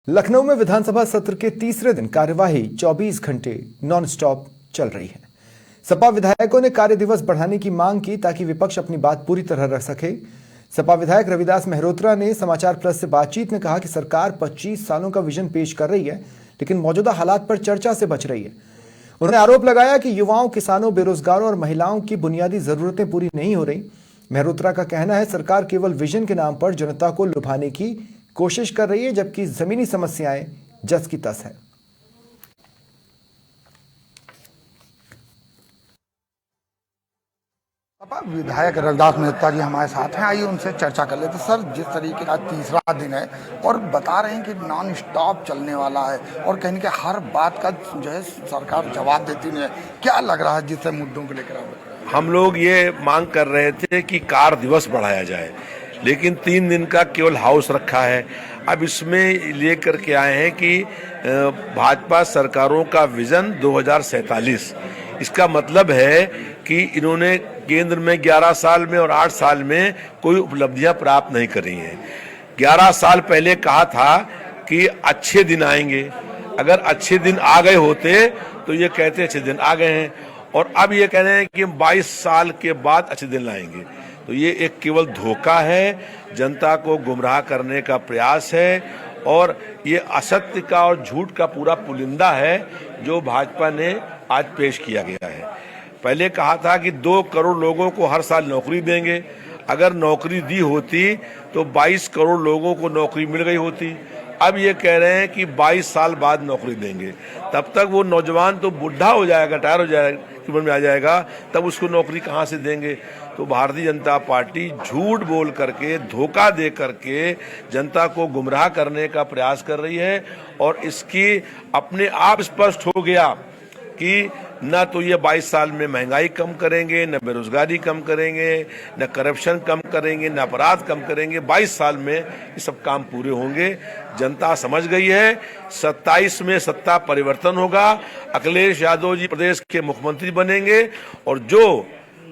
लखनऊ में विधानसभा सत्र के तीसरे दिन कार्यवाही 24 घंटे नॉन स्टॉप चल रही है। सपा विधायकों ने कार्य दिवस बढ़ाने की मांग की ताकि विपक्ष अपनी बात पूरी तरह रख सके। सपा विधायक रविदास मेहरोत्रा ने समाचार प्लस से बातचीत में कहा कि सरकार 25 सालों का विजन पेश कर रही है, लेकिन मौजूदा हालात पर चर्चा से बच रही है। उन्होंने आरोप लगाया कि युवाओं, किसानों, बेरोजगारों और महिलाओं की बुनियादी जरूरतें पूरी नहीं हो रही। मेहरोत्रा का कहना है सरकार केवल विजन के नाम पर जनता को लुभाने की कोशिश कर रही है, जबकि जमीनी समस्याएं जस की तस है। विधायक रविदास मेहता जी हमारे साथ हैं, आइए उनसे चर्चा कर लेते। सर, जिस तरीके का तीसरा दिन है और बता रहे हैं कि नॉन स्टॉप चलने वाला है और कहीं कि हर बात का जो है सरकार जवाब देती नहीं है, क्या लग रहा है जिससे मुद्दों को लेकर आप? हम लोग ये मांग कर रहे थे कि कार्य दिवस बढ़ाया जाए, लेकिन 3 दिन का केवल हाउस रखा है। अब इसमें लेकर के आए हैं कि भाजपा सरकारों का विजन 2047। इसका मतलब है कि इन्होंने केंद्र में 11 साल में और 8 साल में कोई उपलब्धियां प्राप्त नहीं करी हैं। 11 साल पहले कहा था कि अच्छे दिन आएंगे, अगर अच्छे दिन आ गए होते तो ये कहते अच्छे दिन आ गए हैं, और अब ये कह रहे हैं कि 22 साल के बाद अच्छे दिन लाएंगे। तो ये एक केवल धोखा है, जनता को गुमराह करने का प्रयास है, और ये असत्य का और झूठ का पूरा पुलिंदा है जो भाजपा ने आज पेश किया गया है। पहले कहा था कि 2 करोड़ लोगों को हर साल नौकरी देंगे, अगर नौकरी दी होती तो 22 करोड़ लोगों को नौकरी मिल गई होती। अब ये कह रहे हैं कि 22 साल बाद नौकरी देंगे, तब तक वो नौजवान तो बुढ़ा हो जाएगा, टायर हो जाएगा, उम्र में आ जाएगा, तब उसको नौकरी कहाँ से देंगे। तो भारतीय जनता पार्टी झूठ बोल करके, धोखा दे करके जनता को गुमराह करने का प्रयास कर रही है, और इसकी अपने आप स्पष्ट हो गया कि न तो ये 22 साल में महंगाई कम करेंगे, न बेरोजगारी कम करेंगे, न करप्शन कम करेंगे, न अपराध कम करेंगे। 22 साल में ये सब काम पूरे होंगे। जनता समझ गई है, 27 में सत्ता परिवर्तन होगा, अखिलेश यादव जी प्रदेश के मुख्यमंत्री बनेंगे, और जो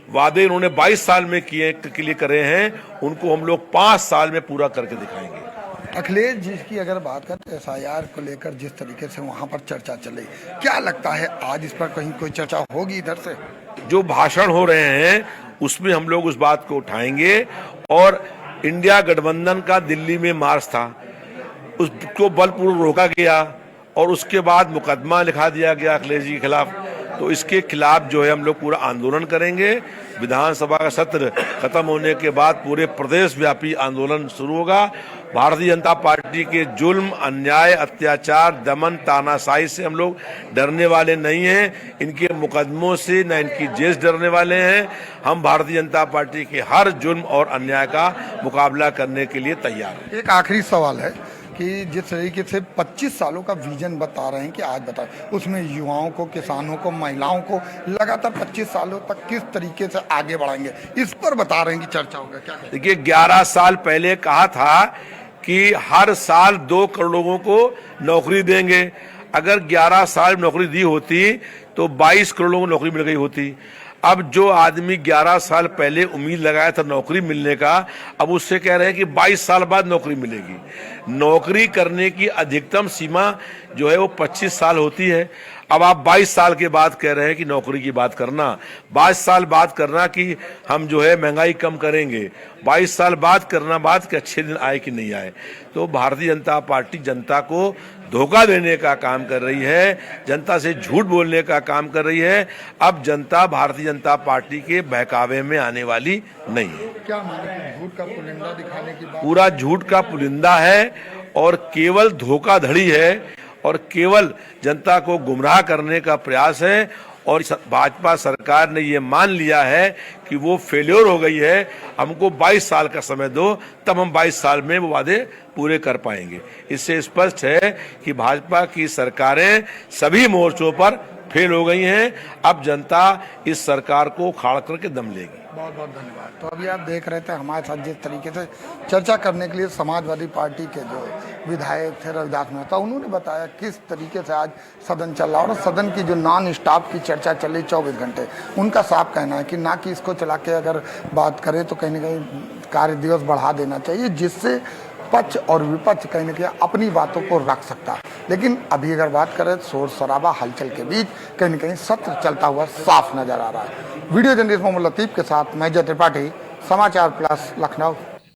वादे उन्होंने 22 साल में किए के लिए करे हैं, उनको हम लोग 5 साल में पूरा करके दिखाएंगे। अखिलेश जी की अगर बात करें SIR को लेकर जिस तरीके से वहां पर चर्चा चली, क्या लगता है आज इस पर कहीं कोई चर्चा होगी? इधर से जो भाषण हो रहे हैं उसमें हम लोग उस बात को उठाएंगे, और इंडिया गठबंधन का दिल्ली में मार्च था, उसको बलपूर्वक रोका गया और उसके बाद मुकदमा लिखा दिया गया अखिलेश जी के खिलाफ। तो इसके खिलाफ जो है हम लोग पूरा आंदोलन करेंगे। विधानसभा का सत्र खत्म होने के बाद पूरे प्रदेश व्यापी आंदोलन शुरू होगा। भारतीय जनता पार्टी के जुल्म, अन्याय, अत्याचार, दमन, तानाशाही से हम लोग डरने वाले नहीं हैं। इनके मुकदमों से न इनकी जेल डरने वाले हैं। हम भारतीय जनता पार्टी के हर जुल्म और अन्याय का मुकाबला करने के लिए तैयार हैं। एक आखिरी सवाल है कि जिस तरीके से 25 सालों का विजन बता रहे हैं कि आज बता, उसमें युवाओं को, किसानों को, महिलाओं को लगातार 25 सालों तक किस तरीके से आगे बढ़ाएंगे, इस पर बता रहे हैं कि चर्चा होगा। क्या देखिए, 11 साल पहले कहा था कि हर साल 2 करोड़ लोगों को नौकरी देंगे, अगर 11 साल नौकरी दी होती तो 22 करोड़ लोगों को नौकरी मिल गई होती। अब जो आदमी 11 साल पहले उम्मीद लगाया था नौकरी मिलने का, अब उससे कह रहे हैं कि 22 साल बाद नौकरी मिलेगी। नौकरी करने की अधिकतम सीमा जो है वो 25 साल होती है। अब आप 22 साल के बाद कह रहे हैं कि नौकरी की बात करना, 22 साल बाद करना कि हम जो है महंगाई कम करेंगे, 22 साल बाद करना बात कि अच्छे दिन आए कि नहीं आए। तो भारतीय जनता पार्टी जनता को धोखा देने का काम कर रही है, जनता से झूठ बोलने का काम कर रही है। अब जनता भारतीय जनता पार्टी के बहकावे में आने वाली नहीं है। क्या माने, झूठ का पुलिंदा दिखाने की बात? पूरा झूठ का पुलिंदा है और केवल धोखाधड़ी है और केवल जनता को गुमराह करने का प्रयास है। और भाजपा सरकार ने ये मान लिया है कि वो फेल्योर हो गई है, हमको 22 साल का समय दो, तब हम 22 साल में वो वादे पूरे कर पाएंगे। इससे स्पष्ट है कि भाजपा की सरकारें सभी मोर्चों पर फेल हो गई हैं। अब जनता इस सरकार को उखाड़ करके दम लेगी। बहुत बहुत धन्यवाद। तो अभी आप देख रहे थे हमारे साथ जिस तरीके से चर्चा करने के लिए समाजवादी पार्टी के जो विधायक थे रविदास मेहता, उन्होंने बताया किस तरीके से आज सदन चल रहा और सदन की जो नॉन स्टॉप की चर्चा चल रही 24 घंटे। उनका साफ कहना है कि ना कि इसको चला के अगर बात करें तो कहीं ना कहीं कार्य दिवस बढ़ा देना चाहिए, जिससे पक्ष और विपक्ष कहीं ना कहीं अपनी बातों को रख सकता है। लेकिन अभी अगर बात करें शोर शराबा हलचल के बीच कहीं ना कहीं सत्र चलता हुआ साफ नजर आ रहा है। वीडियो जर्नलिस्ट मोहम्मद लतीफ के साथ मैं जय त्रिपाठी, समाचार प्लस लखनऊ।